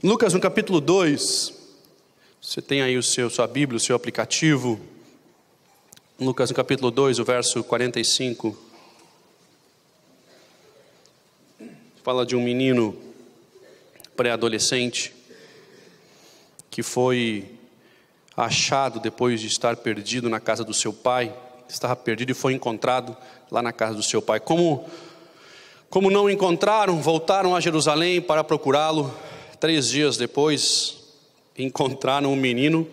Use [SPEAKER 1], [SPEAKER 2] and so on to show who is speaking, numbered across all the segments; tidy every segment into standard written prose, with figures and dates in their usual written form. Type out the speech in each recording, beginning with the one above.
[SPEAKER 1] Lucas, no capítulo 2, você tem aí sua Bíblia, o seu aplicativo. Lucas, no capítulo 2, o verso 45. Fala de um menino pré-adolescente que foi achado depois de estar perdido na casa do seu pai. Estava perdido e foi encontrado lá na casa do seu pai. Como não encontraram, voltaram a Jerusalém para procurá-lo. 3 dias depois, encontraram um menino.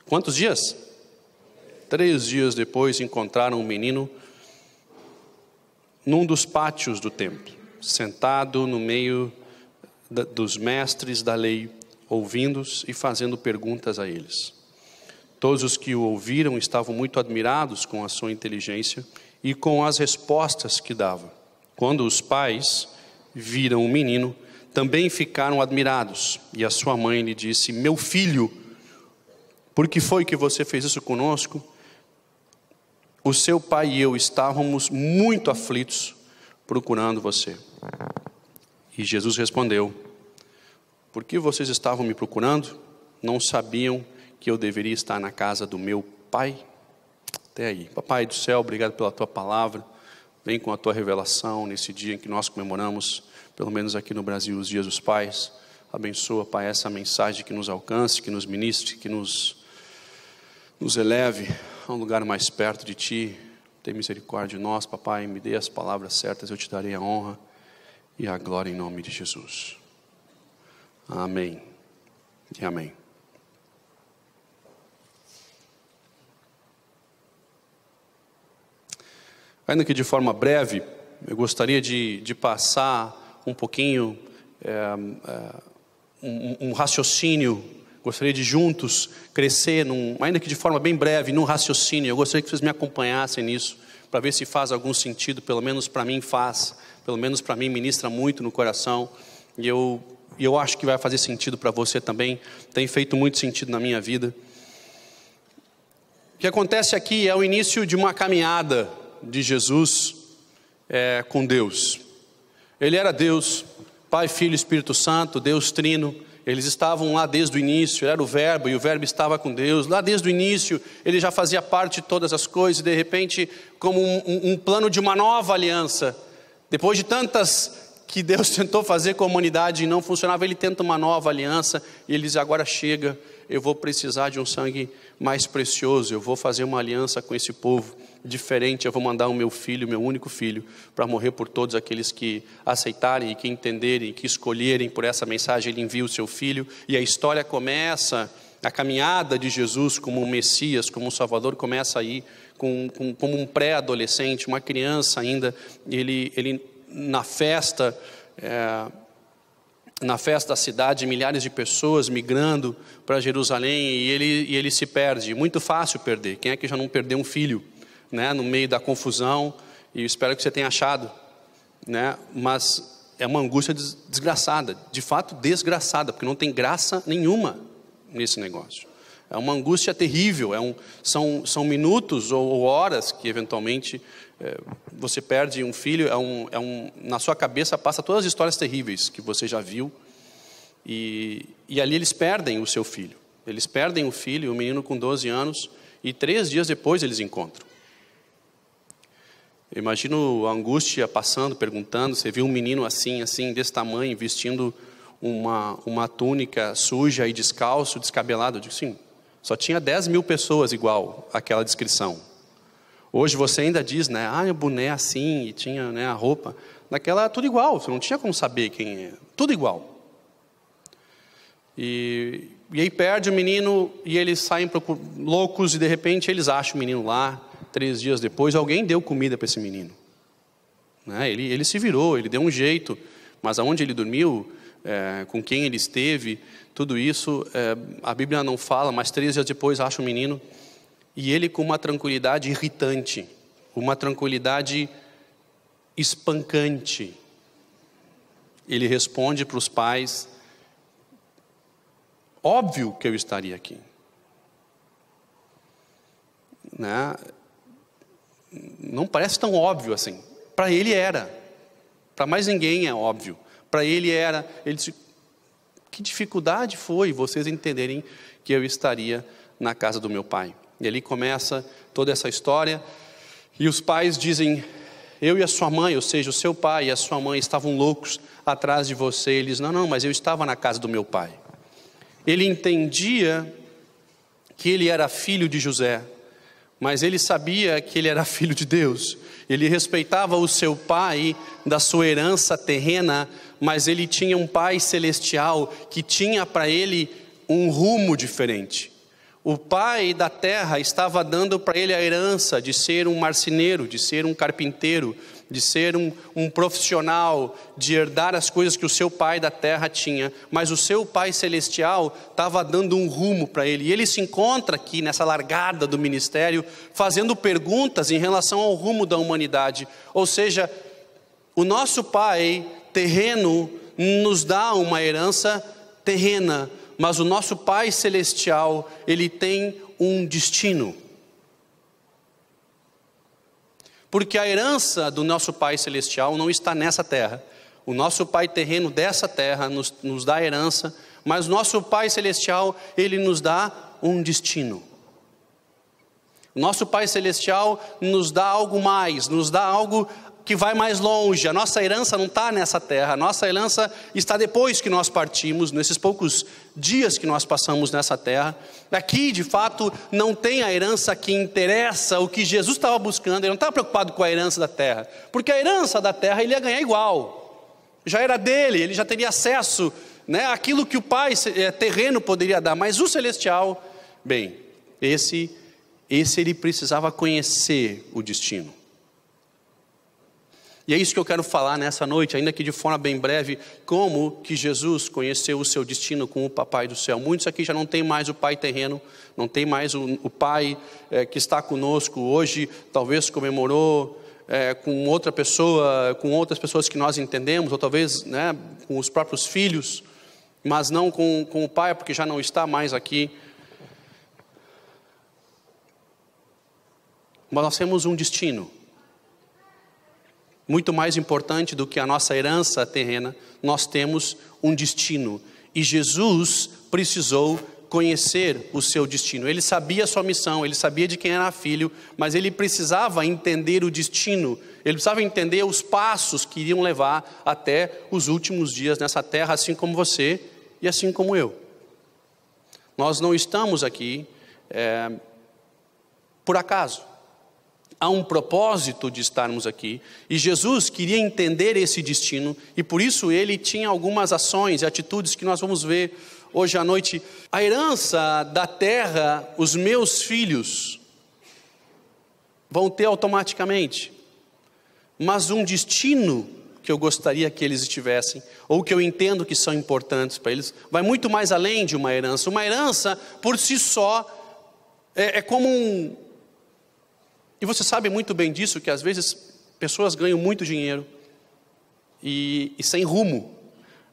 [SPEAKER 1] Quantos dias? 3 dias depois, encontraram um menino num dos pátios do templo, sentado no meio dos mestres da lei, ouvindo-os e fazendo perguntas a eles. Todos os que o ouviram estavam muito admirados com a sua inteligência e com as respostas que dava. Quando os pais viram o menino, também ficaram admirados, e a sua mãe lhe disse: meu filho, por que foi que você fez isso conosco? O seu pai e eu estávamos muito aflitos procurando você. E Jesus respondeu: por que vocês estavam me procurando? Não sabiam que eu deveria estar na casa do meu pai? Até aí. Papai do céu, obrigado pela tua palavra. Vem com a tua revelação nesse dia em que nós comemoramos, pelo menos aqui no Brasil, os dias dos pais. Abençoa, Pai, essa mensagem que nos alcance, que nos ministre, que nos eleve a um lugar mais perto de Ti. Tem misericórdia de nós, Papai, me dê as palavras certas, eu Te darei a honra e a glória em nome de Jesus. Amém e amém. Ainda que de forma breve, eu gostaria de passar um pouquinho, um raciocínio. Gostaria de juntos crescer, ainda que de forma bem breve, num raciocínio. Eu gostaria que vocês me acompanhassem nisso, para ver se faz algum sentido. Pelo menos para mim faz, pelo menos para mim ministra muito no coração. E eu acho que vai fazer sentido para você também. Tem feito muito sentido na minha vida. O que acontece aqui é o início de uma caminhada de Jesus com Deus. Ele era Deus, Pai, Filho e Espírito Santo, Deus Trino. Eles estavam lá desde o início. Ele era o Verbo e o Verbo estava com Deus. Lá desde o início ele já fazia parte de todas as coisas. E de repente, como um plano de uma nova aliança, depois de tantas que Deus tentou fazer com a humanidade e não funcionava, Ele tenta uma nova aliança. E Ele diz: agora chega, eu vou precisar de um sangue mais precioso. Eu vou fazer uma aliança com esse povo diferente. Eu vou mandar o meu filho, meu único filho, para morrer por todos aqueles que aceitarem e que entenderem, que escolherem por essa mensagem. Ele envia o seu filho e a história começa. A caminhada de Jesus como um Messias, como um Salvador, começa aí como um pré-adolescente, uma criança ainda. Ele na festa da cidade, milhares de pessoas migrando para Jerusalém, e ele se perde. Muito fácil perder. Quem é que já não perdeu um filho, né, no meio da confusão? E eu espero que você tenha achado, né? Mas é uma angústia desgraçada, de fato desgraçada, porque não tem graça nenhuma nesse negócio. É uma angústia terrível. São minutos ou horas que eventualmente você perde um filho. Na sua cabeça passa todas as histórias terríveis que você já viu, e ali eles perdem o seu filho. Eles perdem o filho, o menino com 12 anos, e 3 dias depois eles encontram. Eu imagino a angústia passando, perguntando: você viu um menino assim, desse tamanho, vestindo uma túnica suja e descalço, descabelado? Eu digo: sim, só tinha 10 mil pessoas igual àquela descrição. Hoje você ainda diz, né, o boné assim, e tinha, né, a roupa. Naquela, tudo igual, você não tinha como saber quem é. Tudo igual. E aí perde o menino, e eles saem loucos, e de repente eles acham o menino lá. 3 dias depois, alguém deu comida para esse menino, né? Ele se virou, ele deu um jeito, mas aonde ele dormiu, com quem ele esteve, tudo isso, a Bíblia não fala. Mas 3 dias depois acha o menino, e ele, com uma tranquilidade irritante, uma tranquilidade espancante, ele responde para os pais: óbvio que eu estaria aqui, né? não parece tão óbvio assim. Para ele era. Para mais ninguém é óbvio. Para ele era. Ele disse, que dificuldade foi vocês entenderem que eu estaria na casa do meu pai. E ali começa toda essa história. E os pais dizem, eu e a sua mãe, ou seja, o seu pai e a sua mãe estavam loucos atrás de você. Ele diz, não, mas eu estava na casa do meu pai. Ele entendia que ele era filho de José, mas ele sabia que ele era filho de Deus. Ele respeitava o seu pai da sua herança terrena, mas ele tinha um pai celestial que tinha para ele um rumo diferente. O pai da terra estava dando para ele a herança de ser um marceneiro, de ser um carpinteiro, de ser um profissional, de herdar as coisas que o seu pai da terra tinha. Mas o seu pai celestial estava dando um rumo para ele. E ele se encontra aqui nessa largada do ministério, fazendo perguntas em relação ao rumo da humanidade. Ou seja, o nosso pai terreno nos dá uma herança terrena, mas o nosso pai celestial, ele tem um destino. Porque a herança do nosso pai celestial não está nessa terra. O nosso pai terreno dessa terra nos dá a herança, mas o nosso pai celestial, ele nos dá um destino. O nosso pai celestial nos dá algo mais, nos dá algo que vai mais longe. A nossa herança não está nessa terra, a nossa herança está depois que nós partimos, nesses poucos dias que nós passamos nessa terra. Aqui, de fato, não tem a herança que interessa, o que Jesus estava buscando. Ele não estava preocupado com a herança da terra, porque a herança da terra ele ia ganhar igual, já era dele, ele já teria acesso, né, àquilo que o pai terreno poderia dar. Mas o celestial, bem, esse ele precisava conhecer o destino. E é isso que eu quero falar nessa noite, ainda que de forma bem breve, como que Jesus conheceu o seu destino com o papai do céu. Muitos aqui já não tem mais o pai terreno, não tem mais o pai que está conosco hoje, talvez comemorou com outra pessoa, com outras pessoas que nós entendemos, ou talvez, né, com os próprios filhos, mas não com o pai, porque já não está mais aqui. Mas nós temos um destino. Muito mais importante do que a nossa herança terrena, nós temos um destino. E Jesus precisou conhecer o seu destino. Ele sabia a sua missão, ele sabia de quem era filho, mas ele precisava entender o destino. Ele precisava entender os passos que iriam levar até os últimos dias nessa terra, assim como você e assim como eu. Nós não estamos aqui por acaso. Há um propósito de estarmos aqui, e Jesus queria entender esse destino, e por isso ele tinha algumas ações e atitudes que nós vamos ver hoje à noite. A herança da terra, os meus filhos vão ter automaticamente, mas um destino que eu gostaria que eles tivessem, ou que eu entendo que são importantes para eles, vai muito mais além de uma herança. Uma herança por si só é como um... E você sabe muito bem disso, que às vezes pessoas ganham muito dinheiro e sem rumo,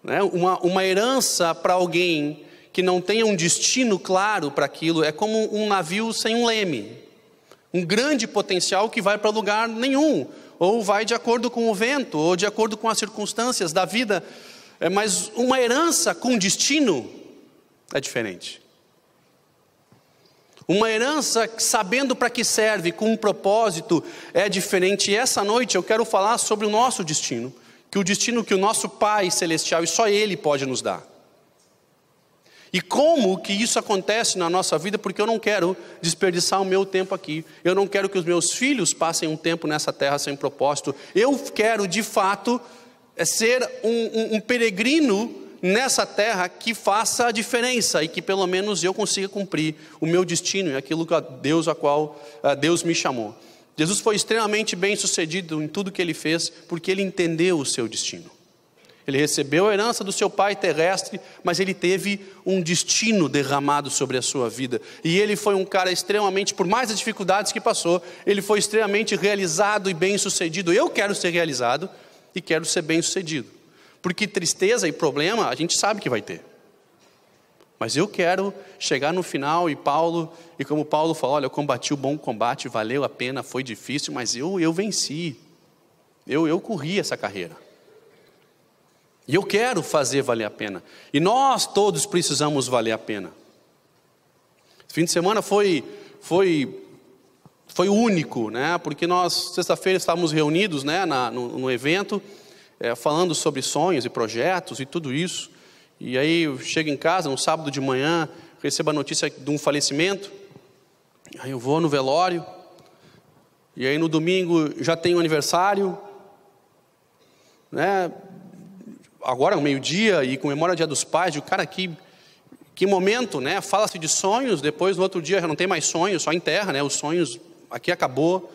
[SPEAKER 1] né? Uma herança para alguém que não tenha um destino claro para aquilo é como um navio sem um leme, um grande potencial que vai para lugar nenhum, ou vai de acordo com o vento, ou de acordo com as circunstâncias da vida, mas uma herança com destino é diferente. Uma herança sabendo para que serve, com um propósito, é diferente. E essa noite eu quero falar sobre o nosso destino, que o destino que o nosso Pai Celestial, e só Ele pode nos dar. E como que isso acontece na nossa vida, porque eu não quero desperdiçar o meu tempo aqui. Eu não quero que os meus filhos passem um tempo nessa terra sem propósito. Eu quero, de fato, ser um peregrino nessa terra que faça a diferença e que pelo menos eu consiga cumprir o meu destino e aquilo que a qual Deus me chamou. Jesus foi extremamente bem sucedido em tudo que ele fez, porque ele entendeu o seu destino. Ele recebeu a herança do seu pai terrestre, mas ele teve um destino derramado sobre a sua vida. E ele foi um cara extremamente, por mais as dificuldades que passou, ele foi extremamente realizado e bem sucedido. Eu quero ser realizado e quero ser bem sucedido. Porque tristeza e problema a gente sabe que vai ter. Mas eu quero chegar no final e como Paulo falou, olha, eu combati o bom combate, valeu a pena, foi difícil, mas eu venci. Eu corri essa carreira. E eu quero fazer valer a pena. E nós todos precisamos valer a pena. Esse fim de semana foi único, né? Porque nós, sexta-feira, estávamos reunidos, né, no evento, falando sobre sonhos e projetos e tudo isso. E aí eu chego em casa, no sábado de manhã, recebo a notícia de um falecimento. Aí eu vou no velório. E aí no domingo já tem o aniversário, né? Agora, meio-dia, e comemora o Dia dos Pais. E o cara, que momento, né? Fala-se de sonhos, depois no outro dia já não tem mais sonhos, só enterra, né? Os sonhos, aqui acabou.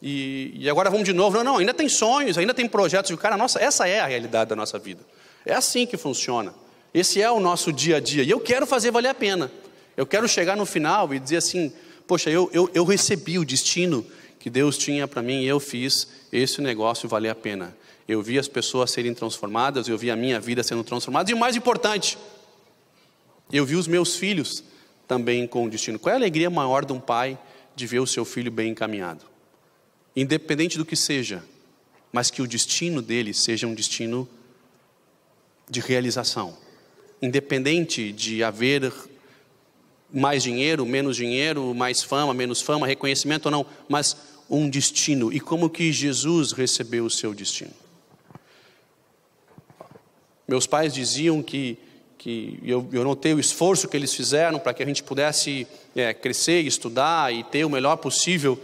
[SPEAKER 1] E agora vamos de novo. Não, ainda tem sonhos, ainda tem projetos. E o cara, nossa, essa é a realidade da nossa vida. É assim que funciona. Esse é o nosso dia a dia. E eu quero fazer valer a pena. Eu quero chegar no final e dizer assim, poxa, eu recebi o destino que Deus tinha para mim e eu fiz esse negócio valer a pena. Eu vi as pessoas serem transformadas, eu vi a minha vida sendo transformada. E o mais importante, eu vi os meus filhos também com o destino. Qual é a alegria maior de um pai de ver o seu filho bem encaminhado? Independente do que seja, mas que o destino dele seja um destino de realização. Independente de haver mais dinheiro, mais fama, menos fama, reconhecimento ou não, mas um destino. E como que Jesus recebeu o seu destino? Meus pais diziam que eu notei o esforço que eles fizeram para que a gente pudesse crescer, estudar e ter o melhor possível.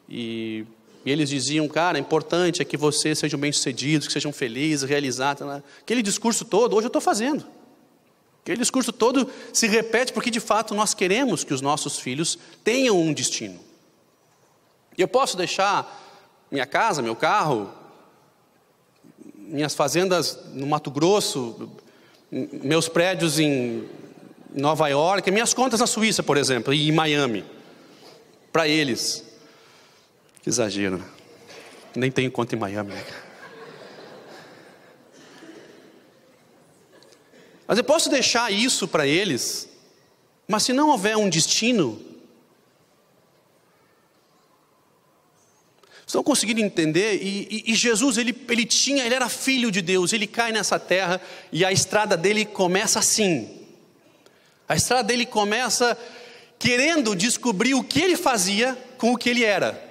[SPEAKER 1] E eles diziam, cara, o importante é que vocês sejam bem-sucedidos, que sejam felizes, realizados. Né? Aquele discurso todo, hoje eu estou fazendo. Aquele discurso todo se repete porque, de fato, nós queremos que os nossos filhos tenham um destino. Eu posso deixar minha casa, meu carro, minhas fazendas no Mato Grosso, meus prédios em Nova York, minhas contas na Suíça, por exemplo, e em Miami, para eles. Que exagero, né? Nem tenho conta em Miami, né? Mas eu posso deixar isso para eles, mas se não houver um destino, vocês estão conseguindo entender? E Jesus, ele era filho de Deus, ele cai nessa terra e a estrada dele começa assim. A estrada dele começa querendo descobrir o que ele fazia com o que ele era.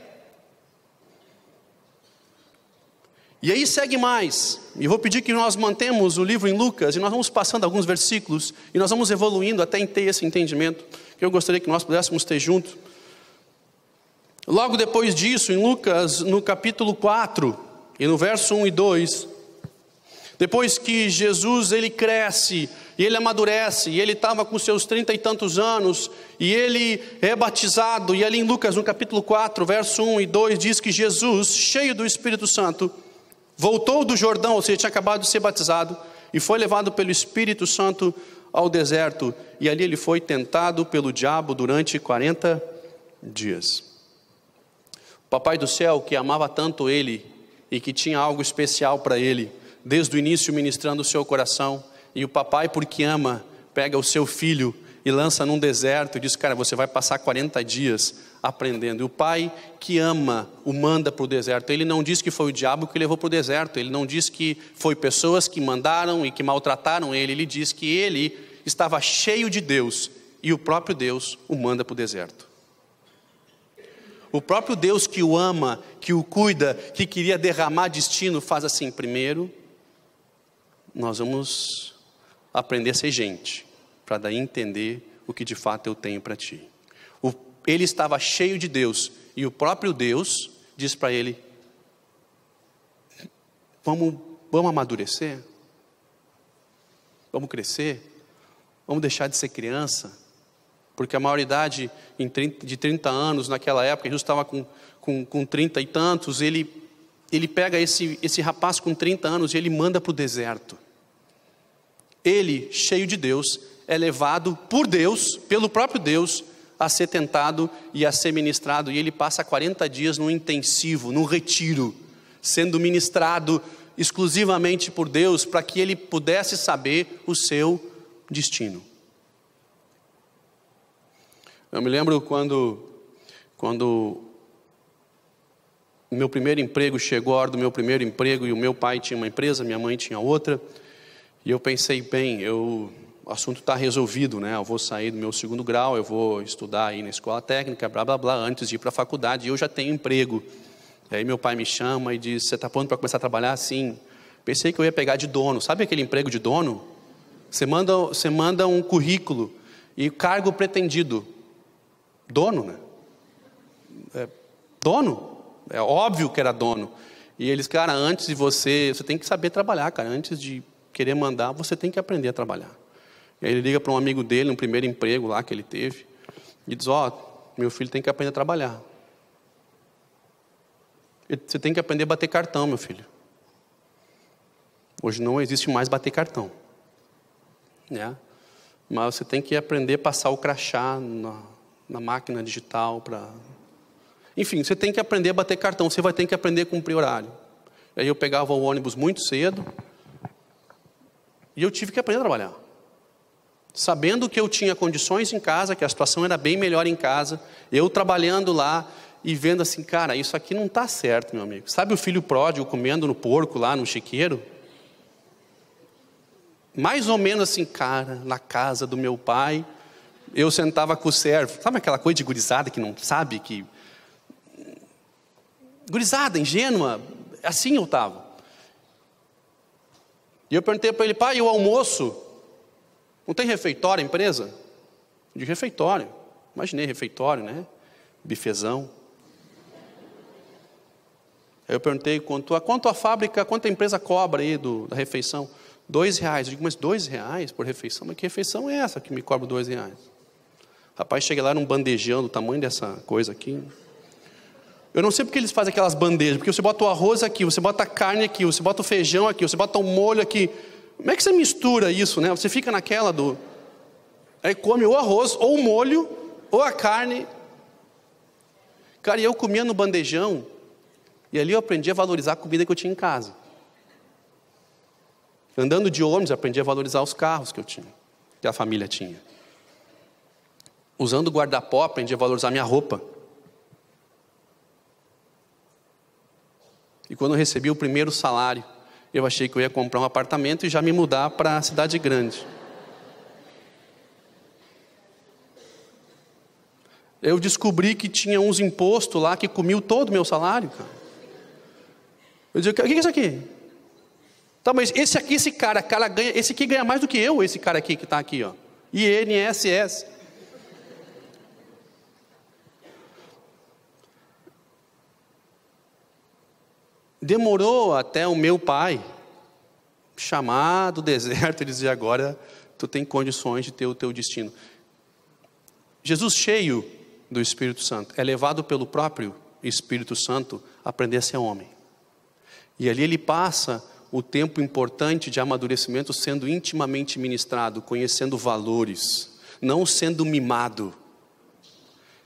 [SPEAKER 1] E aí segue mais, e vou pedir que nós mantemos o livro em Lucas, e nós vamos passando alguns versículos, e nós vamos evoluindo até ter esse entendimento, que eu gostaria que nós pudéssemos ter junto. Logo depois disso, em Lucas, no capítulo 4, e no verso 1 e 2, depois que Jesus, ele cresce, e ele amadurece, e ele estava com seus 30 e tantos anos, e ele é batizado, e ali em Lucas, no capítulo 4, verso 1 e 2, diz que Jesus, cheio do Espírito Santo, voltou do Jordão, ou seja, tinha acabado de ser batizado, e foi levado pelo Espírito Santo ao deserto, e ali ele foi tentado pelo diabo durante 40 dias. O Papai do céu, que amava tanto ele, e que tinha algo especial para ele, desde o início ministrando o seu coração, e o papai, porque ama, pega o seu filho e lança num deserto, e diz, cara, você vai passar 40 dias aprendendo. E o pai que ama o manda para o deserto. Ele não diz que foi o diabo que levou para o deserto, ele não diz que foi pessoas que mandaram e que maltrataram ele, ele diz que ele estava cheio de Deus, e o próprio Deus o manda para o deserto. O próprio Deus que o ama, que o cuida, que queria derramar destino, faz assim, primeiro, nós vamos aprender a ser gente, para daí entender o que de fato eu tenho para ti. Ele estava cheio de Deus, e o próprio Deus diz para ele, vamos amadurecer, vamos crescer, vamos deixar de ser criança, porque a maioridade de 30 anos naquela época, Jesus estava com 30 e tantos, ele pega esse rapaz com 30 anos e ele manda para o deserto. Ele, cheio de Deus, é levado por Deus, pelo próprio Deus, a ser tentado e a ser ministrado, e ele passa 40 dias num intensivo, num retiro, sendo ministrado exclusivamente por Deus, para que ele pudesse saber o seu destino. Eu me lembro quando meu primeiro emprego chegou, a hora do meu primeiro emprego, e o meu pai tinha uma empresa, minha mãe tinha outra, e eu pensei, bem, o assunto está resolvido, né? Eu vou sair do meu segundo grau, eu vou estudar aí na escola técnica, blá, blá, blá, antes de ir para a faculdade, e eu já tenho emprego. E aí meu pai me chama e diz, você está pronto para começar a trabalhar? Sim. Pensei que eu ia pegar de dono. Sabe aquele emprego de dono? Você manda um currículo e cargo pretendido. Dono, né? Dono. É óbvio que era dono. E eles, cara, antes de você tem que saber trabalhar, cara. Antes de querer mandar, você tem que aprender a trabalhar. E aí ele liga para um amigo dele, no primeiro emprego lá que ele teve, e diz, meu filho tem que aprender a trabalhar. Você tem que aprender a bater cartão, meu filho. Hoje não existe mais bater cartão, né? Mas você tem que aprender a passar o crachá na máquina digital Enfim, você tem que aprender a bater cartão. Você vai ter que aprender a cumprir horário. Aí eu pegava o ônibus muito cedo e eu tive que aprender a trabalhar, sabendo que eu tinha condições em casa, que a situação era bem melhor em casa, eu trabalhando lá e vendo assim, cara, isso aqui não está certo, meu amigo. Sabe o filho pródigo comendo no porco lá no chiqueiro? Mais ou menos assim, cara, na casa do meu pai, eu sentava com o servo. Sabe aquela coisa de gurizada que não sabe que... Gurizada, ingênua, assim eu estava. E eu perguntei para ele, pai, e o almoço? Não tem refeitório a empresa? De refeitório. Imaginei refeitório, né? Bifezão. Aí eu perguntei, quanto a fábrica, quanto a empresa cobra aí da refeição? R$2. Eu digo, mas R$2 por refeição? Mas que refeição é essa que me cobra R$2? Rapaz, chega lá num bandejão do tamanho dessa coisa aqui. Eu não sei porque eles fazem aquelas bandejas, porque você bota o arroz aqui, você bota a carne aqui, você bota o feijão aqui, você bota o molho aqui. Como é que você mistura isso, né? Você fica naquela aí come ou arroz, ou o molho, ou a carne. Cara, e eu comia no bandejão, e ali eu aprendi a valorizar a comida que eu tinha em casa. Andando de ônibus, aprendi a valorizar os carros que eu tinha, que a família tinha. Usando o guarda-pó, aprendi a valorizar minha roupa. E quando eu recebi o primeiro salário, eu achei que eu ia comprar um apartamento e já me mudar para a cidade grande. Eu descobri que tinha uns impostos lá que comiam todo o meu salário, cara. Eu disse, o que é isso aqui? Tá, mas esse cara ganha, esse aqui ganha mais do que eu, esse cara aqui que está aqui, ó. INSS. Demorou até o meu pai chamar do deserto e dizer, agora tu tem condições de ter o teu destino. Jesus, cheio do Espírito Santo, é levado pelo próprio Espírito Santo a aprender a ser homem. E ali ele passa o tempo importante de amadurecimento sendo intimamente ministrado, conhecendo valores, não sendo mimado.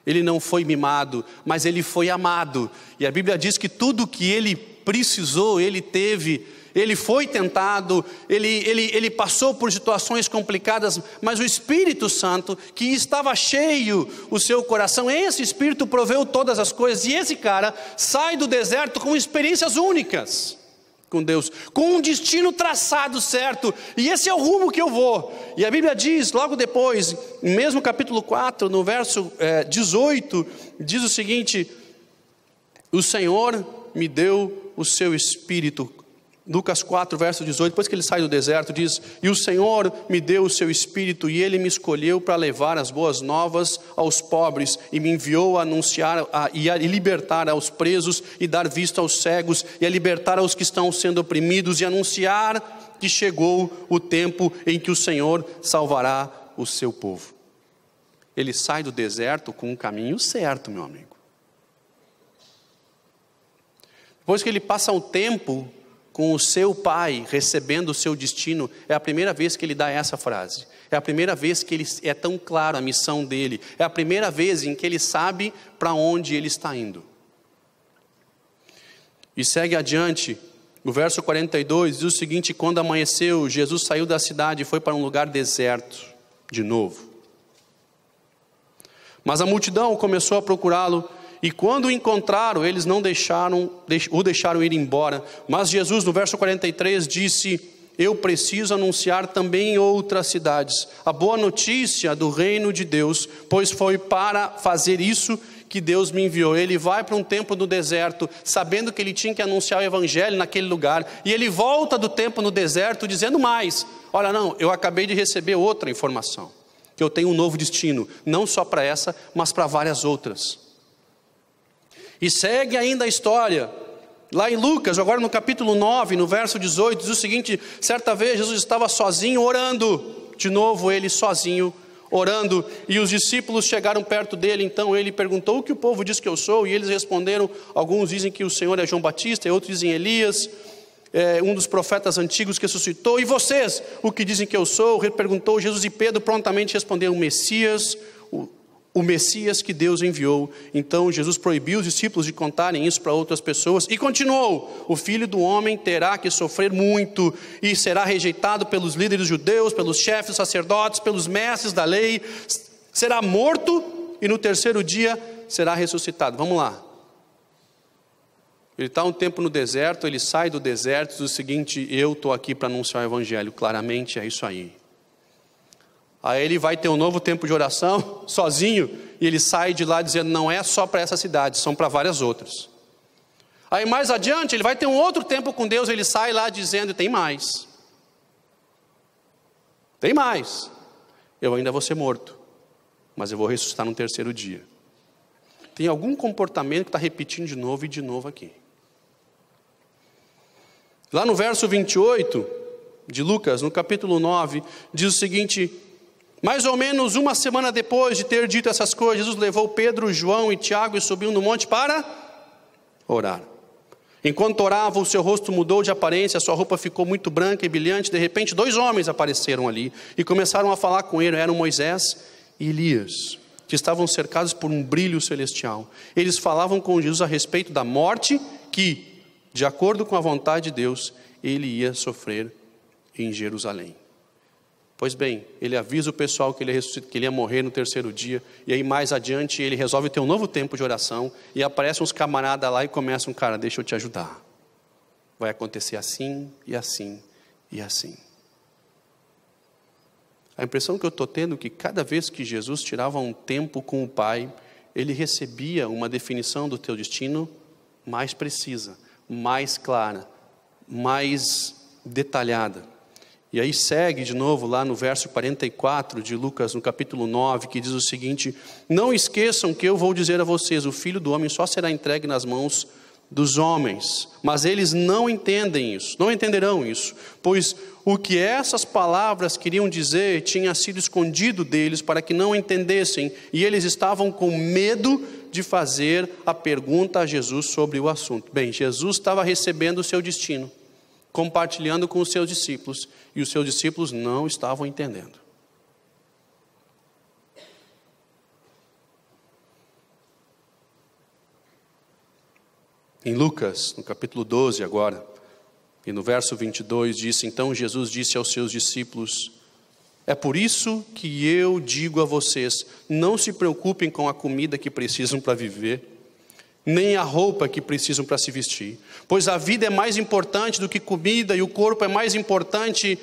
[SPEAKER 1] Ele não foi mimado, mas ele foi amado. E a Bíblia diz que tudo que ele precisou, ele teve. Ele foi tentado, ele passou por situações complicadas, mas o Espírito Santo, que estava cheio o seu coração, esse Espírito proveu todas as coisas. E esse cara sai do deserto com experiências únicas com Deus, com um destino traçado certo, e esse é o rumo que eu vou. E a Bíblia diz, logo depois, mesmo capítulo 4, no verso 18, diz o seguinte: o Senhor me deu o seu Espírito. Lucas 4, verso 18, depois que ele sai do deserto, diz: e o Senhor me deu o seu Espírito, e ele me escolheu para levar as boas novas aos pobres, e me enviou a anunciar e a libertar aos presos, e dar vista aos cegos, e a libertar aos que estão sendo oprimidos, e anunciar que chegou o tempo em que o Senhor salvará o seu povo. Ele sai do deserto com um caminho certo, meu amigo. Depois que ele passa um tempo com o seu pai, recebendo o seu destino, é a primeira vez que ele dá essa frase. É a primeira vez que ele é tão claro a missão dele. É a primeira vez em que ele sabe para onde ele está indo. E segue adiante, o verso 42 diz o seguinte: quando amanheceu, Jesus saiu da cidade e foi para um lugar deserto, de novo. Mas a multidão começou a procurá-lo, e quando o encontraram, eles não o deixaram ir embora. Mas Jesus, no verso 43, disse: eu preciso anunciar também em outras cidades a boa notícia do reino de Deus, pois foi para fazer isso que Deus me enviou. Ele vai para um tempo no deserto, sabendo que ele tinha que anunciar o evangelho naquele lugar, e ele volta do tempo no deserto dizendo mais: olha, não, eu acabei de receber outra informação, que eu tenho um novo destino, não só para essa, mas para várias outras. E segue ainda a história, lá em Lucas, agora no capítulo 9, no verso 18, diz o seguinte: certa vez Jesus estava sozinho orando, de novo ele sozinho orando, e os discípulos chegaram perto dele. Então ele perguntou: o que o povo diz que eu sou? E eles responderam: alguns dizem que o Senhor é João Batista, e outros dizem Elias, um dos profetas antigos que ressuscitou. E vocês, o que dizem que eu sou? Perguntou Jesus, e Pedro prontamente respondeu: o Messias, o Messias que Deus enviou. Então Jesus proibiu os discípulos de contarem isso para outras pessoas e continuou: o Filho do Homem terá que sofrer muito e será rejeitado pelos líderes judeus, pelos chefes sacerdotes, pelos mestres da lei, será morto e no terceiro dia será ressuscitado. Vamos lá. Ele está um tempo no deserto, ele sai do deserto e diz o seguinte: eu estou aqui para anunciar o evangelho. Claramente é isso aí. Aí ele vai ter um novo tempo de oração, sozinho, e ele sai de lá dizendo: não é só para essa cidade, são para várias outras. Aí mais adiante, ele vai ter um outro tempo com Deus, ele sai lá dizendo: tem mais. Tem mais. Eu ainda vou ser morto, mas eu vou ressuscitar no terceiro dia. Tem algum comportamento que está repetindo de novo e de novo aqui. Lá no verso 28 de Lucas, no capítulo 9, diz o seguinte: mais ou menos uma semana depois de ter dito essas coisas, Jesus levou Pedro, João e Tiago e subiu no monte para orar. Enquanto orava, o seu rosto mudou de aparência, a sua roupa ficou muito branca e brilhante. De repente, 2 homens apareceram ali e começaram a falar com ele. Eram Moisés e Elias, que estavam cercados por um brilho celestial. Eles falavam com Jesus a respeito da morte que, de acordo com a vontade de Deus, ele ia sofrer em Jerusalém. Pois bem, ele avisa o pessoal que ele ia morrer no terceiro dia, e aí mais adiante ele resolve ter um novo tempo de oração, e aparecem uns camaradas lá e começam: cara, deixa eu te ajudar. Vai acontecer assim, e assim, e assim. A impressão que eu estou tendo é que cada vez que Jesus tirava um tempo com o Pai, ele recebia uma definição do teu destino mais precisa, mais clara, mais detalhada. E aí segue de novo lá no verso 44 de Lucas, no capítulo 9, que diz o seguinte: não esqueçam que eu vou dizer a vocês, o Filho do Homem só será entregue nas mãos dos homens, mas eles não entendem isso, não entenderão isso, pois o que essas palavras queriam dizer tinha sido escondido deles para que não entendessem, e eles estavam com medo de fazer a pergunta a Jesus sobre o assunto. Bem, Jesus estava recebendo o seu destino, compartilhando com os seus discípulos, e os seus discípulos não estavam entendendo. Em Lucas, no capítulo 12 agora, e no verso 22 diz: então Jesus disse aos seus discípulos: é por isso que eu digo a vocês, não se preocupem com a comida que precisam para viver, nem a roupa que precisam para se vestir, pois a vida é mais importante do que comida, e o corpo é mais importante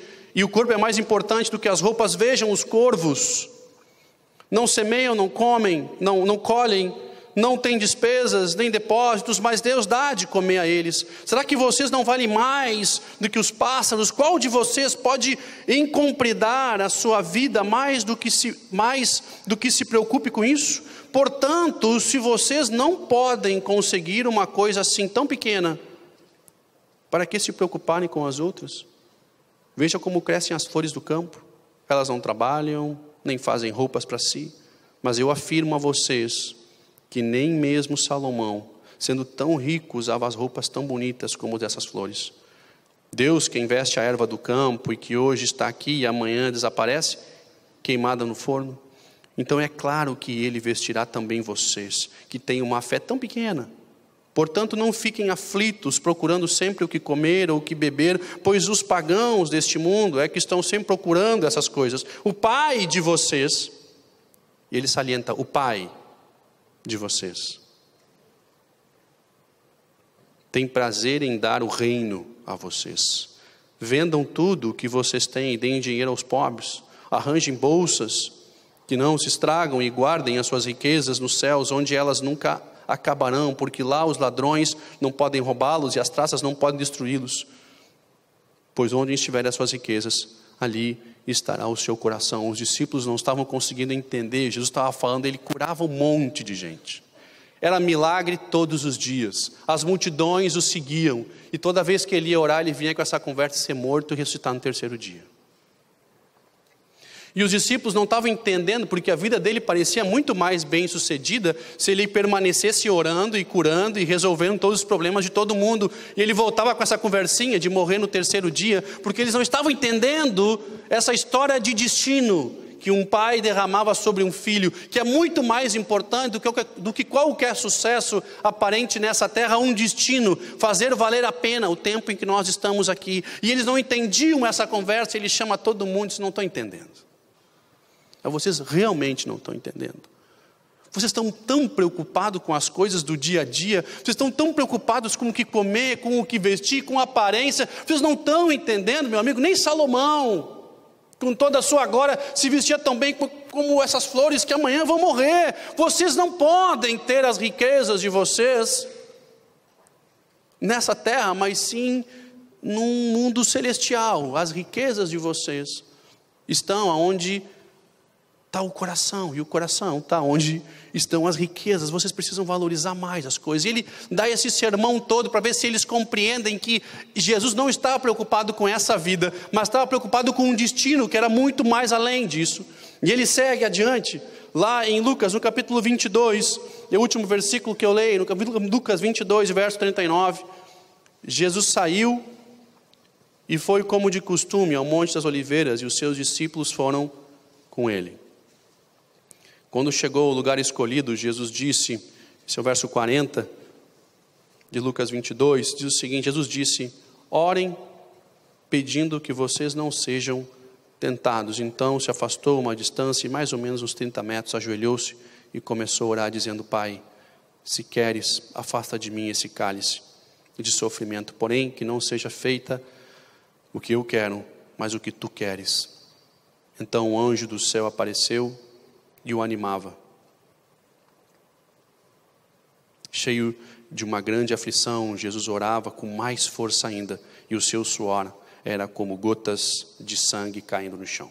[SPEAKER 1] do que as roupas. Vejam os corvos, não semeiam, não comem, não colhem, não têm despesas nem depósitos, mas Deus dá de comer a eles. Será que vocês não valem mais do que os pássaros? Qual de vocês pode encompridar a sua vida mais do que se preocupe com isso? Portanto, se vocês não podem conseguir uma coisa assim tão pequena, para que se preocuparem com as outras? Veja como crescem as flores do campo. Elas não trabalham, nem fazem roupas para si. Mas eu afirmo a vocês que nem mesmo Salomão, sendo tão rico, usava as roupas tão bonitas como dessas flores. Deus, que veste a erva do campo e que hoje está aqui e amanhã desaparece, queimada no forno, então é claro que Ele vestirá também vocês, que têm uma fé tão pequena. Portanto, não fiquem aflitos, procurando sempre o que comer ou o que beber, pois os pagãos deste mundo é que estão sempre procurando essas coisas. O Pai de vocês E ele salienta: o Pai de vocês tem prazer em dar o reino a vocês. Vendam tudo o que vocês têm e deem dinheiro aos pobres. Arranjem bolsas que não se estragam e guardem as suas riquezas nos céus, onde elas nunca acabarão, porque lá os ladrões não podem roubá-los e as traças não podem destruí-los. Pois onde estiverem as suas riquezas, ali estará o seu coração. Os discípulos não estavam conseguindo entender. Jesus estava falando, ele curava um monte de gente. Era milagre todos os dias. As multidões o seguiam. E toda vez que ele ia orar, ele vinha com essa conversa de ser morto e ressuscitar no terceiro dia. E os discípulos não estavam entendendo, porque a vida dele parecia muito mais bem sucedida se ele permanecesse orando e curando e resolvendo todos os problemas de todo mundo. E ele voltava com essa conversinha de morrer no terceiro dia, porque eles não estavam entendendo essa história de destino que um pai derramava sobre um filho, que é muito mais importante do que qualquer sucesso aparente nessa terra, um destino, fazer valer a pena o tempo em que nós estamos aqui. E eles não entendiam essa conversa, ele chama todo mundo e diz: não estão entendendo. Vocês realmente não estão entendendo. Vocês estão tão preocupados com as coisas do dia a dia, vocês estão tão preocupados com o que comer, com o que vestir, com a aparência, vocês não estão entendendo, meu amigo. Nem Salomão, com toda a sua glória, se vestia tão bem como essas flores que amanhã vão morrer. Vocês não podem ter as riquezas de vocês nessa terra, mas sim num mundo celestial. As riquezas de vocês estão aonde está o coração, e o coração está onde estão as riquezas. Vocês precisam valorizar mais as coisas. E ele dá esse sermão todo para ver se eles compreendem que Jesus não estava preocupado com essa vida, mas estava preocupado com um destino que era muito mais além disso. E ele segue adiante, lá em Lucas, no capítulo 22, é o último versículo que eu leio, no capítulo Lucas 22, verso 39. Jesus saiu e foi como de costume ao Monte das Oliveiras, e os seus discípulos foram com ele. Quando chegou ao lugar escolhido, Jesus disse, esse é o verso 40 de Lucas 22, diz o seguinte: Jesus disse: orem pedindo que vocês não sejam tentados. Então se afastou uma distância, mais ou menos uns 30 metros, ajoelhou-se e começou a orar, dizendo: Pai, se queres, afasta de mim esse cálice de sofrimento, porém que não seja feita o que eu quero, mas o que tu queres. Então o anjo do céu apareceu e o animava. Cheio de uma grande aflição, Jesus orava com mais força ainda, e o seu suor era como gotas de sangue caindo no chão.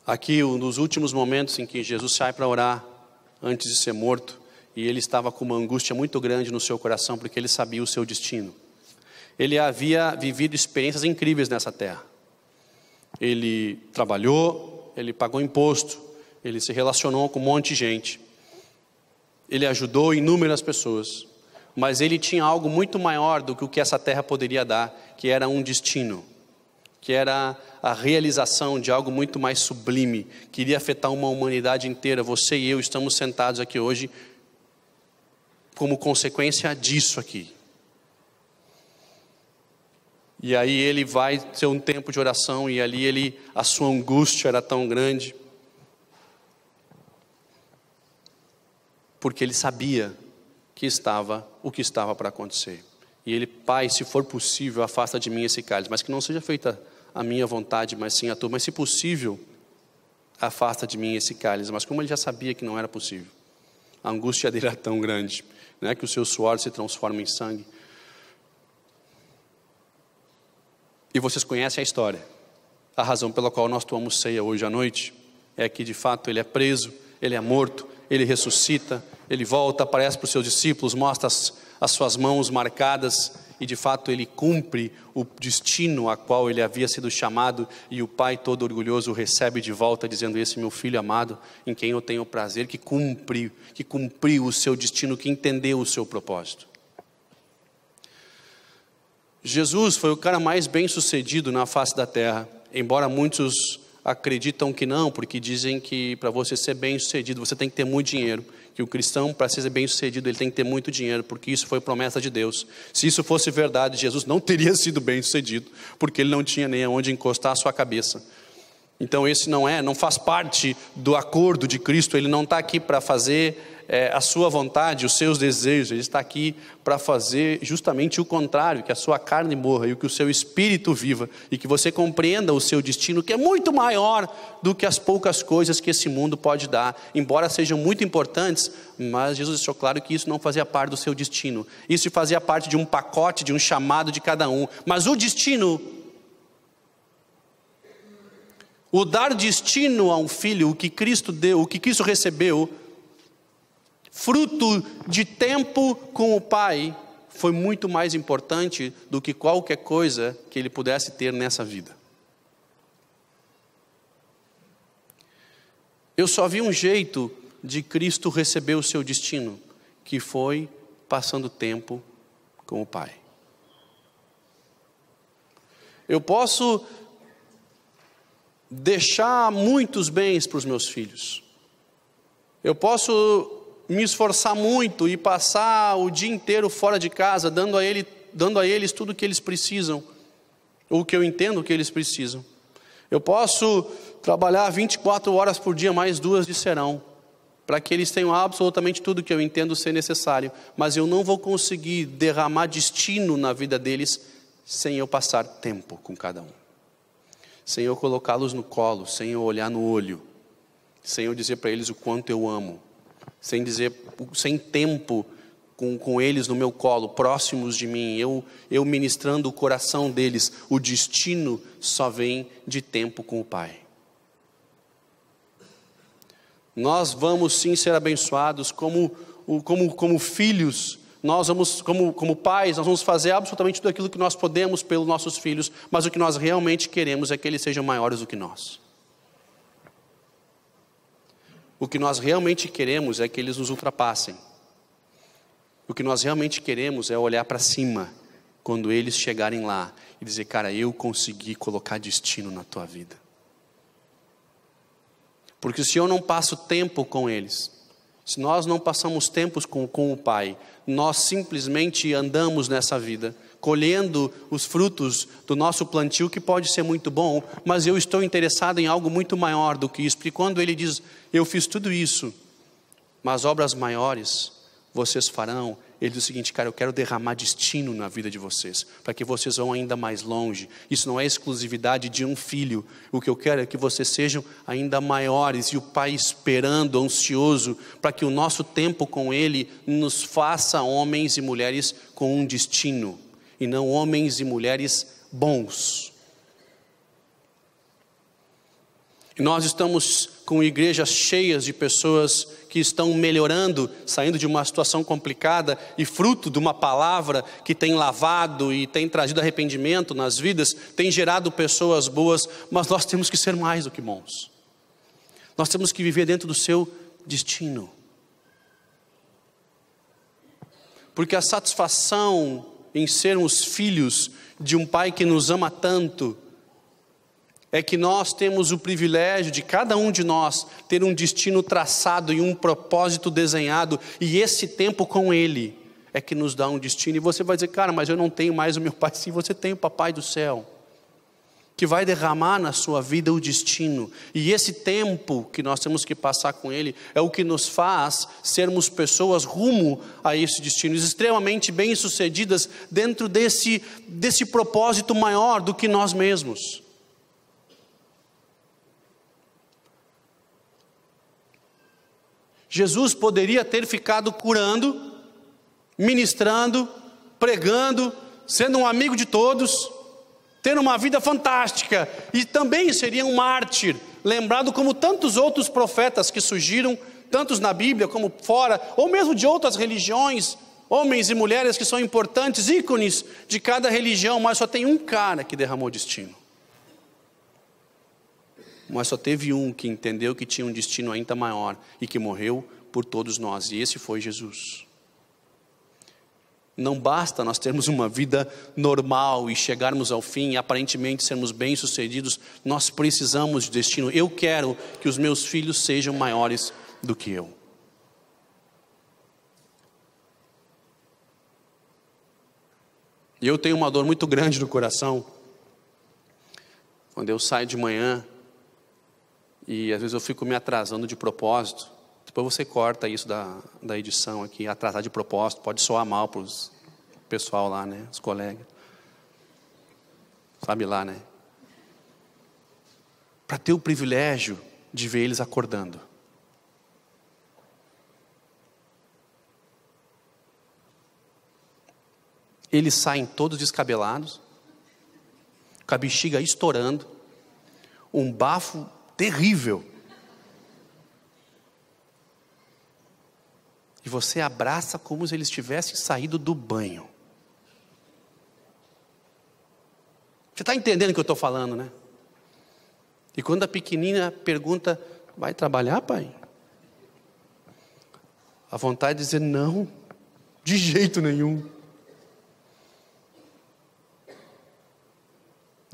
[SPEAKER 1] Aqui, um dos últimos momentos em que Jesus sai para orar, antes de ser morto, e ele estava com uma angústia muito grande no seu coração, porque ele sabia o seu destino. Ele havia vivido experiências incríveis nessa terra. Ele trabalhou, ele pagou imposto, ele se relacionou com um monte de gente, ele ajudou inúmeras pessoas, mas ele tinha algo muito maior do que o que essa terra poderia dar, que era um destino, que era a realização de algo muito mais sublime, que iria afetar uma humanidade inteira. Você e eu estamos sentados aqui hoje como consequência disso aqui. E aí ele vai ter um tempo de oração, e ali a sua angústia era tão grande, porque ele sabia o que estava para acontecer. E ele: Pai, se for possível, afasta de mim esse cálice, mas que não seja feita a minha vontade, mas sim a tua. Mas se possível, afasta de mim esse cálice. Mas como ele já sabia que não era possível, a angústia dele era tão grande, né, que o seu suor se transforma em sangue. E vocês conhecem a história. A razão pela qual nós tomamos ceia hoje à noite é que de fato ele é preso, ele é morto, ele ressuscita, ele volta, aparece para os seus discípulos, mostra as suas mãos marcadas, e de fato ele cumpre o destino a qual ele havia sido chamado, e o Pai todo orgulhoso o recebe de volta, dizendo: esse meu filho amado, em quem eu tenho prazer, que cumpriu o seu destino, que entendeu o seu propósito. Jesus foi o cara mais bem sucedido na face da terra, embora muitos acreditam que não, porque dizem que para você ser bem sucedido você tem que ter muito dinheiro, que o cristão, para ser bem sucedido, ele tem que ter muito dinheiro, porque isso foi promessa de Deus. Se isso fosse verdade, Jesus não teria sido bem sucedido, porque ele não tinha nem aonde encostar a sua cabeça. Então esse não faz parte do acordo de Cristo. Ele não está aqui para fazer a sua vontade, os seus desejos. Ele está aqui para fazer justamente o contrário, que a sua carne morra e que o seu espírito viva, e que você compreenda o seu destino, que é muito maior do que as poucas coisas que esse mundo pode dar, embora sejam muito importantes. Mas Jesus deixou claro que isso não fazia parte do seu destino, isso fazia parte de um pacote, de um chamado de cada um. Mas o destino, o dar destino a um filho, o que Cristo deu, o que Cristo recebeu, fruto de tempo com o Pai, foi muito mais importante do que qualquer coisa que ele pudesse ter nessa vida. Eu só vi um jeito de Cristo receber o seu destino, que foi passando tempo com o Pai. Eu posso deixar muitos bens para os meus filhos. Eu posso me esforçar muito e passar o dia inteiro fora de casa, dando a eles tudo o que eles precisam, ou o que eu entendo que eles precisam. Eu posso trabalhar 24 horas por dia, mais 2 de serão, para que eles tenham absolutamente tudo o que eu entendo ser necessário, mas eu não vou conseguir derramar destino na vida deles sem eu passar tempo com cada um, sem eu colocá-los no colo, sem eu olhar no olho, sem eu dizer para eles o quanto eu amo, sem tempo com eles no meu colo, próximos de mim, eu ministrando o coração deles. O destino só vem de tempo com o Pai. Nós vamos sim ser abençoados como filhos. Nós vamos, como pais, nós vamos fazer absolutamente tudo aquilo que nós podemos pelos nossos filhos, mas o que nós realmente queremos é que eles sejam maiores do que nós. O que nós realmente queremos é que eles nos ultrapassem. O que nós realmente queremos é olhar para cima quando eles chegarem lá e dizer: cara, eu consegui colocar destino na tua vida. Porque se eu não passo tempo com eles, se nós não passamos tempos com o Pai, nós simplesmente andamos nessa vida, colhendo os frutos do nosso plantio, que pode ser muito bom, mas eu estou interessado em algo muito maior do que isso. Porque quando ele diz: eu fiz tudo isso, mas obras maiores vocês farão, ele diz o seguinte: cara, eu quero derramar destino na vida de vocês, para que vocês vão ainda mais longe. Isso não é exclusividade de um filho. O que eu quero é que vocês sejam ainda maiores, e o Pai esperando, ansioso, para que o nosso tempo com Ele nos faça homens e mulheres com um destino, e não homens e mulheres bons. E nós estamos com igrejas cheias de pessoas que estão melhorando, saindo de uma situação complicada e fruto de uma palavra que tem lavado e tem trazido arrependimento nas vidas, tem gerado pessoas boas, mas nós temos que ser mais do que bons. Nós temos que viver dentro do seu destino. Porque a satisfação em sermos filhos de um Pai que nos ama tanto, é que nós temos o privilégio de cada um de nós ter um destino traçado e um propósito desenhado, e esse tempo com Ele é que nos dá um destino. E você vai dizer: cara, mas eu não tenho mais o meu Pai. Sim, você tem o Papai do céu, que vai derramar na sua vida o destino, e esse tempo que nós temos que passar com Ele é o que nos faz sermos pessoas rumo a esse destino, extremamente bem-sucedidas dentro desse propósito maior do que nós mesmos. Jesus poderia ter ficado curando, ministrando, pregando, sendo um amigo de todos, tendo uma vida fantástica, e também seria um mártir, lembrado como tantos outros profetas que surgiram, tantos na Bíblia como fora, ou mesmo de outras religiões, homens e mulheres que são importantes, ícones de cada religião, mas só tem um cara que derramou destino. Mas só teve um que entendeu que tinha um destino ainda maior e que morreu por todos nós, e esse foi Jesus. Não basta nós termos uma vida normal e chegarmos ao fim e aparentemente sermos bem-sucedidos, nós precisamos de destino. Eu quero que os meus filhos sejam maiores do que eu. E eu tenho uma dor muito grande no coração, quando eu saio de manhã E às vezes eu fico me atrasando de propósito. Depois você corta isso da edição aqui, atrasar de propósito, pode soar mal para o pessoal lá, né? Os colegas. Sabe lá, né? Para ter o privilégio de ver eles acordando. Eles saem todos descabelados, com a bexiga estourando, um bafo terrível. E você abraça como se eles tivessem saído do banho. Você está entendendo o que eu estou falando, né? E quando a pequenina pergunta, vai trabalhar, pai? A vontade de dizer, não, de jeito nenhum.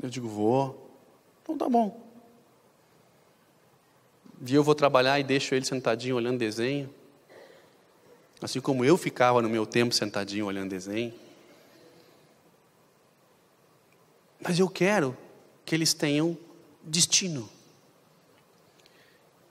[SPEAKER 1] Eu digo, vou. Então tá bom. E eu vou trabalhar e deixo ele sentadinho olhando desenho. Assim como eu ficava no meu tempo sentadinho olhando desenho. Mas eu quero que eles tenham destino.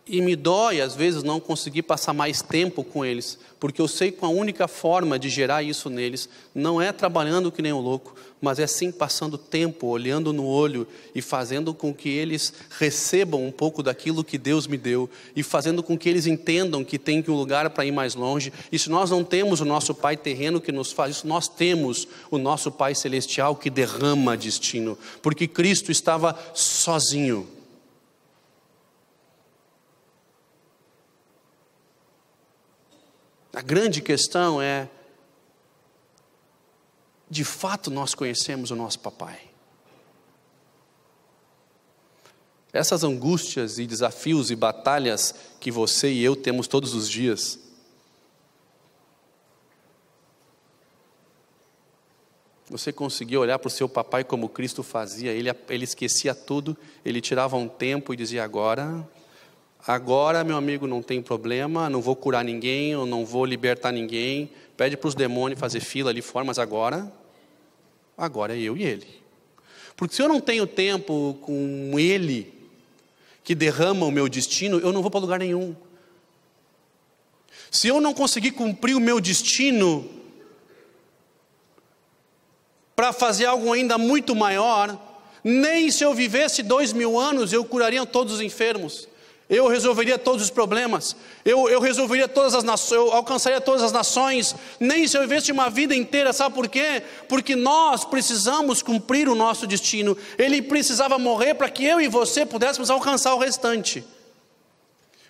[SPEAKER 1] E me dói, às vezes, não conseguir passar mais tempo com eles, porque eu sei que a única forma de gerar isso neles não é trabalhando que nem um louco, mas é sim passando tempo, olhando no olho e fazendo com que eles recebam um pouco daquilo que Deus me deu e fazendo com que eles entendam que tem um lugar para ir mais longe. E se nós não temos o nosso Pai terreno que nos faz isso, nós temos o nosso Pai celestial que derrama destino, porque Cristo estava sozinho. A grande questão é, de fato nós conhecemos o nosso papai? Essas angústias e desafios e batalhas que você e eu temos todos os dias, você conseguia olhar para o seu papai como Cristo fazia? Ele esquecia tudo, ele tirava um tempo e dizia, agora, meu amigo, não tem problema, não vou curar ninguém, eu não vou libertar ninguém, pede para os demônios fazer fila ali fora, mas agora é eu e ele. Porque se eu não tenho tempo com ele, que derrama o meu destino, eu não vou para lugar nenhum. Se eu não conseguir cumprir o meu destino, para fazer algo ainda muito maior, nem se eu vivesse 2000 anos, eu curaria todos os enfermos. Eu resolveria todos os problemas, eu resolveria todas as nações, eu alcançaria todas as nações, nem se eu vivesse uma vida inteira, sabe por quê? Porque nós precisamos cumprir o nosso destino, ele precisava morrer para que eu e você pudéssemos alcançar o restante.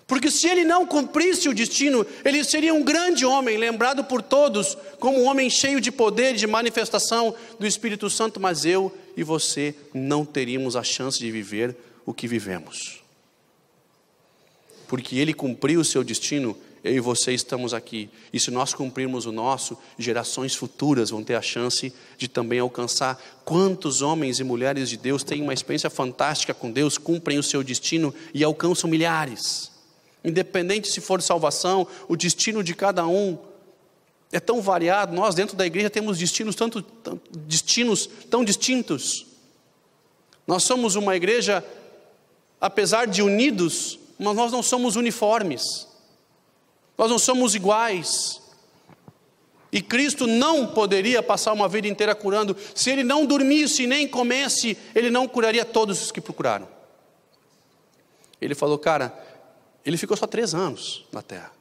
[SPEAKER 1] Porque se ele não cumprisse o destino, ele seria um grande homem, lembrado por todos como um homem cheio de poder e de manifestação do Espírito Santo, mas eu e você não teríamos a chance de viver o que vivemos. Porque ele cumpriu o seu destino, eu e você estamos aqui. E se nós cumprirmos o nosso, gerações futuras vão ter a chance de também alcançar. Quantos homens e mulheres de Deus têm uma experiência fantástica com Deus, cumprem o seu destino e alcançam milhares. Independente se for salvação, o destino de cada um é tão variado. Nós dentro da igreja temos destinos tão distintos. Nós somos uma igreja, apesar de unidos, mas nós não somos uniformes, nós não somos iguais, e Cristo não poderia passar uma vida inteira curando, se ele não dormisse nem comesse, ele não curaria todos os que procuraram. Ele falou, ele ficou só 3 anos na terra,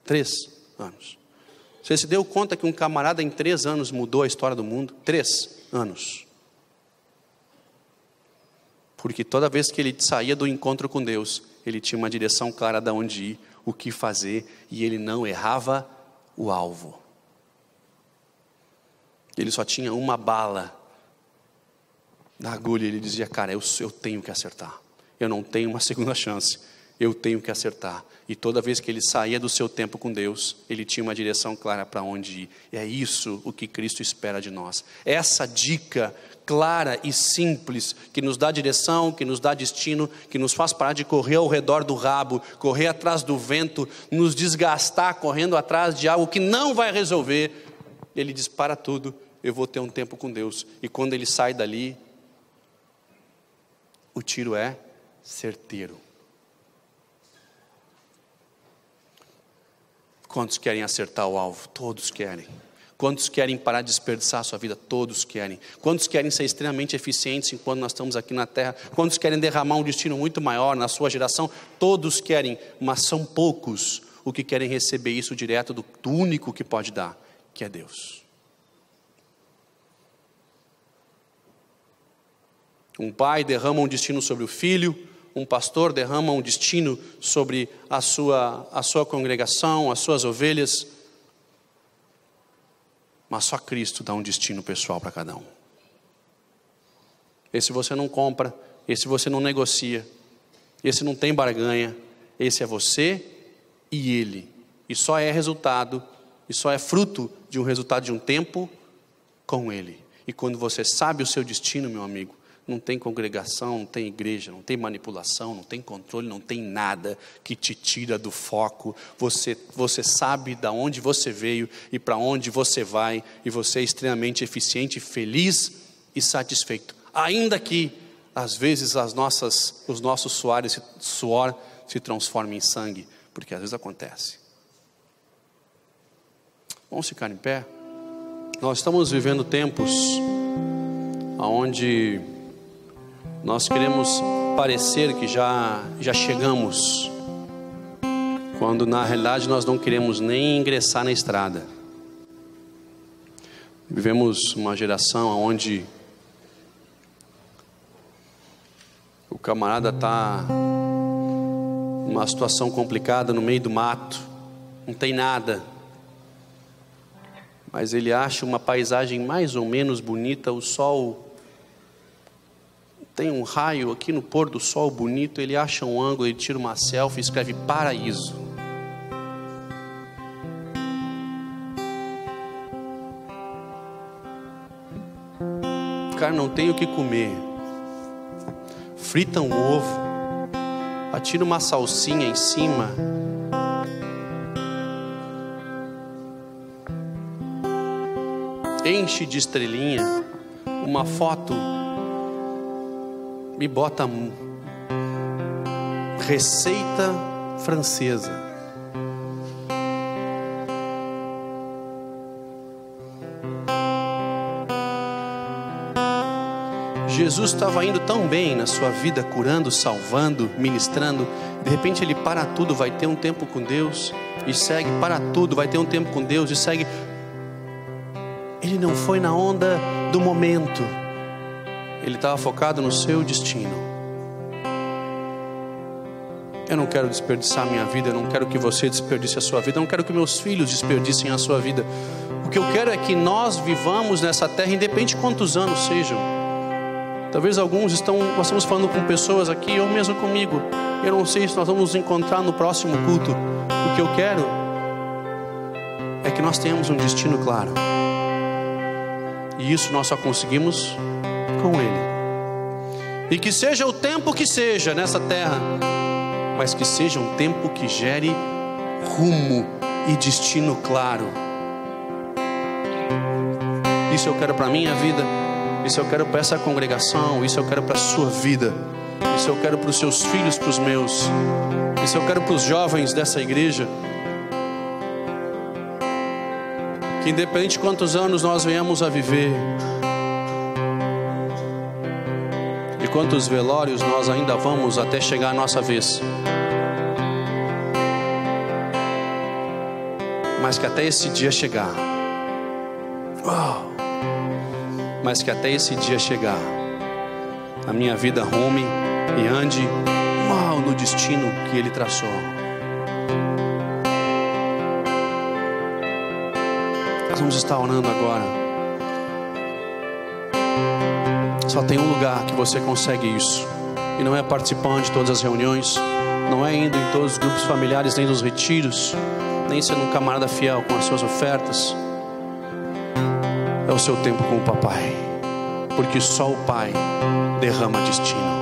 [SPEAKER 1] 3 anos, você se deu conta que um camarada em 3 anos mudou a história do mundo? 3 anos, porque toda vez que ele saía do encontro com Deus, ele tinha uma direção clara de onde ir, o que fazer, e ele não errava o alvo. Ele só tinha uma bala na agulha, ele dizia, eu tenho que acertar, eu não tenho uma segunda chance, eu tenho que acertar. E toda vez que ele saía do seu tempo com Deus, ele tinha uma direção clara para onde ir. E é isso o que Cristo espera de nós. Essa dica clara e simples, que nos dá direção, que nos dá destino, que nos faz parar de correr ao redor do rabo, correr atrás do vento, nos desgastar correndo atrás de algo que não vai resolver. Ele diz, para tudo, eu vou ter um tempo com Deus. E quando ele sai dali, o tiro é certeiro. Quantos querem acertar o alvo? Todos querem. Quantos querem parar de desperdiçar a sua vida? Todos querem. Quantos querem ser extremamente eficientes enquanto nós estamos aqui na terra? Quantos querem derramar um destino muito maior na sua geração? Todos querem, mas são poucos o que querem receber isso direto do único que pode dar, que é Deus. Um pai derrama um destino sobre o filho, um pastor derrama um destino sobre a sua congregação, as suas ovelhas, mas só Cristo dá um destino pessoal para cada um. Esse você não compra, esse você não negocia, esse não tem barganha, esse é você e Ele, e só é resultado, e só é fruto de um resultado de um tempo com Ele. E quando você sabe o seu destino, meu amigo, não tem congregação, não tem igreja, não tem manipulação, não tem controle, não tem nada que te tira do foco. Você sabe de onde você veio e para onde você vai, e você é extremamente eficiente, feliz e satisfeito. Ainda que, às vezes, os nossos suor se transforme em sangue, porque às vezes acontece. Vamos ficar em pé? Nós estamos vivendo tempos onde nós queremos parecer que já chegamos, quando na realidade nós não queremos nem ingressar na estrada. Vivemos uma geração onde o camarada está numa situação complicada no meio do mato, não tem nada, mas ele acha uma paisagem mais ou menos bonita, o sol tem um raio aqui no pôr do sol bonito, ele acha um ângulo, ele tira uma selfie e escreve paraíso. O cara não tem o que comer, frita um ovo, atira uma salsinha em cima, enche de estrelinha, uma foto, e bota receita francesa. Jesus estava indo tão bem na sua vida, curando, salvando, ministrando. De repente ele para tudo, vai ter um tempo com Deus e segue, para tudo, vai ter um tempo com Deus e segue. Ele não foi na onda do momento, ele estava focado no seu destino. Eu não quero desperdiçar a minha vida, eu não quero que você desperdice a sua vida, eu não quero que meus filhos desperdicem a sua vida. O que eu quero é que nós vivamos nessa terra, independente de quantos anos sejam. Talvez nós estamos falando com pessoas aqui, ou mesmo comigo. Eu não sei se nós vamos nos encontrar no próximo culto. O que eu quero é que nós tenhamos um destino claro. E isso nós só conseguimos com Ele. E que seja o tempo que seja nessa terra, mas que seja um tempo que gere rumo e destino claro. Isso eu quero para a minha vida, isso eu quero para essa congregação, isso eu quero para a sua vida, isso eu quero para os seus filhos, para os meus, isso eu quero para os jovens dessa igreja. Que independente de quantos anos nós venhamos a viver, de quantos velórios nós ainda vamos até chegar a nossa vez, mas que até esse dia chegar, mas que até esse dia chegar, a minha vida rume e ande no destino que Ele traçou. Nós vamos estar orando agora. Só tem um lugar que você consegue isso, e não é participando de todas as reuniões, não é indo em todos os grupos familiares, nem nos retiros, nem sendo um camarada fiel com as suas ofertas. É o seu tempo com o papai, porque só o pai derrama destino.